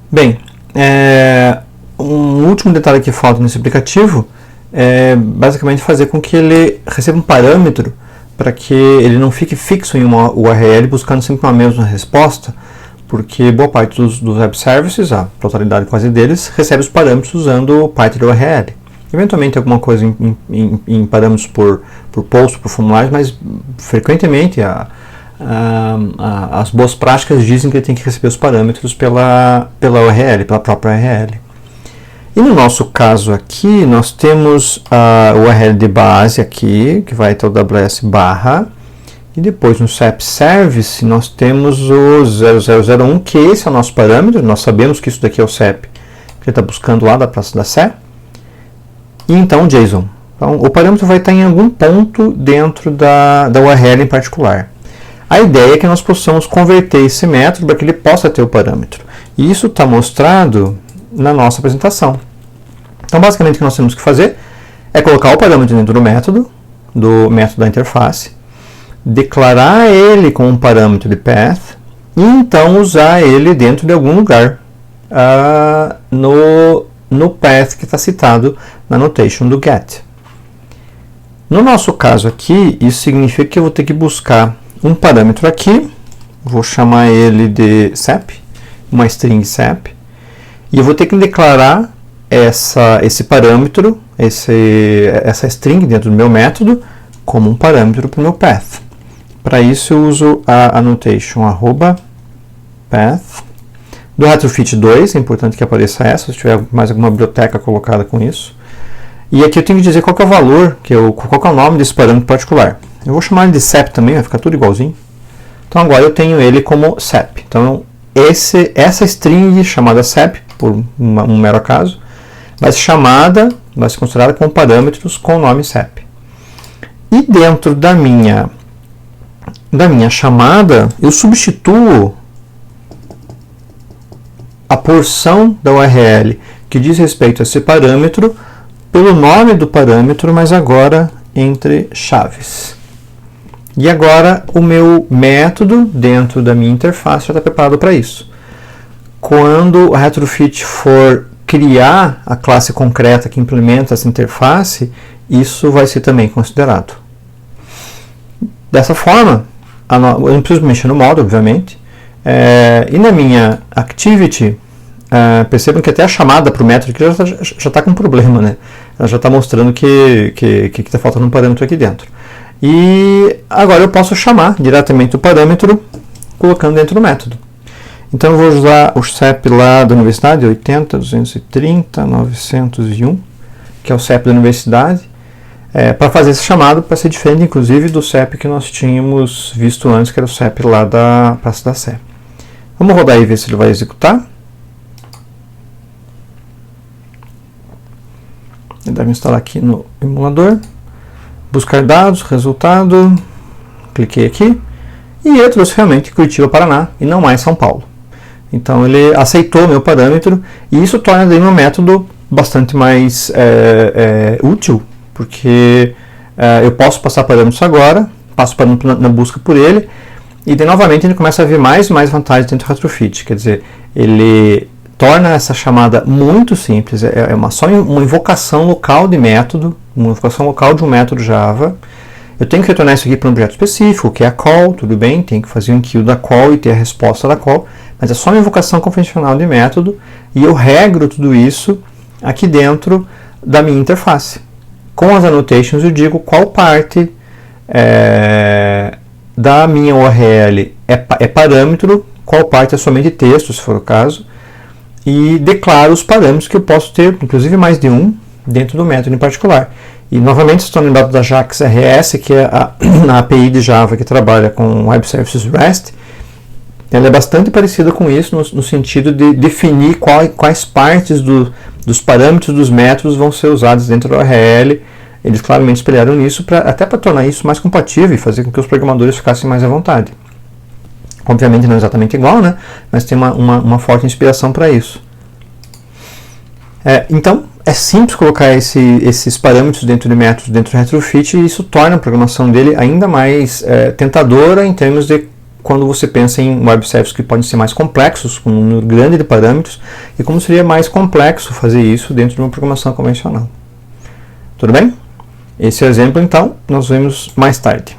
Bem, um último detalhe que falta nesse aplicativo é basicamente fazer com que ele receba um parâmetro para que ele não fique fixo em uma URL buscando sempre uma mesma resposta, porque boa parte dos web services, a totalidade quase deles, recebe os parâmetros usando o Python URL. Eventualmente alguma coisa em parâmetros por post, por formulários, mas frequentemente as boas práticas dizem que ele tem que receber os parâmetros pela URL, pela própria URL. E no nosso caso aqui, nós temos a URL de base aqui, que vai até o AWS barra, e depois no SAP Service nós temos o 0001, que esse é o nosso parâmetro, nós sabemos que isso daqui é o SAP que ele está buscando lá da Praça da Sé, e então o JSON. Então, o parâmetro vai estar em algum ponto dentro da URL em particular. A ideia é que nós possamos converter esse método para que ele possa ter o parâmetro. E isso está mostrado na nossa apresentação. Então, basicamente, o que nós temos que fazer é colocar o parâmetro dentro do método da interface, declarar ele com um parâmetro de path, e então usar ele dentro de algum lugar no path que está citado na notation do get. No nosso caso aqui, isso significa que eu vou ter que buscar um parâmetro aqui, vou chamar ele de SAP, uma string SAP, e eu vou ter que declarar esse parâmetro, essa string dentro do meu método, como um parâmetro para o meu path. Para isso eu uso a annotation @path. Do retrofit 2, é importante que apareça essa, se tiver mais alguma biblioteca colocada com isso. E aqui eu tenho que dizer qual que é o valor, qual que é o nome desse parâmetro particular. Eu vou chamar ele de SAP também, vai ficar tudo igualzinho. Então agora eu tenho ele como SAP. Então essa string chamada SAP, por um mero acaso, vai ser considerada com parâmetros com o nome SAP. E dentro da minha chamada, eu substituo a porção da URL que diz respeito a esse parâmetro pelo nome do parâmetro, mas agora entre chaves. E agora o meu método dentro da minha interface já está preparado para isso. Quando a Retrofit for criar a classe concreta que implementa essa interface, isso vai ser também considerado. Dessa forma, eu não preciso mexer no modo, obviamente, e na minha activity, percebam que até a chamada para o método aqui já está com um problema, né? Ela já está mostrando que está faltando um parâmetro aqui dentro. E agora eu posso chamar diretamente o parâmetro colocando dentro do método. Então eu vou usar o SAP lá da universidade, 80, 230, 901, que é o SAP da universidade, para fazer esse chamado, para ser diferente inclusive do SAP que nós tínhamos visto antes, que era o SAP lá da Praça da Sé. Vamos rodar e ver se ele vai executar. Ele deve instalar aqui no emulador. Buscar dados, resultado, cliquei aqui e ele trouxe realmente Curitiba, Paraná e não mais São Paulo. Então ele aceitou o meu parâmetro e isso torna daí meu método bastante mais útil, porque eu posso passar parâmetros agora, passo parâmetro na busca por ele e daí novamente ele começa a ver mais e mais vantagens dentro do Retrofit, quer dizer, ele torna essa chamada muito simples, só uma invocação local de método, uma invocação local de um método Java. Eu tenho que retornar isso aqui para um objeto específico, que é a call, tudo bem, tem que fazer um kill da call e ter a resposta da call, mas é só uma invocação convencional de método e eu regro tudo isso aqui dentro da minha interface. Com as annotations eu digo qual parte da minha URL é parâmetro, qual parte é somente texto, se for o caso, e declaro os parâmetros que eu posso ter, inclusive mais de um, dentro do método em particular. E novamente estou lembrado da JAX RS, que é a API de Java que trabalha com Web Services REST. Ela é bastante parecida com isso, no sentido de definir quais partes dos parâmetros dos métodos vão ser usados dentro da URL. Eles claramente espelharam nisso, até para tornar isso mais compatível e fazer com que os programadores ficassem mais à vontade. Obviamente não é exatamente igual, né? Mas tem uma forte inspiração para isso. Então, é simples colocar esses parâmetros dentro de métodos dentro do Retrofit e isso torna a programação dele ainda mais tentadora em termos de quando você pensa em web services que podem ser mais complexos, com um número grande de parâmetros, e como seria mais complexo fazer isso dentro de uma programação convencional. Tudo bem? Esse exemplo, então, nós vemos mais tarde.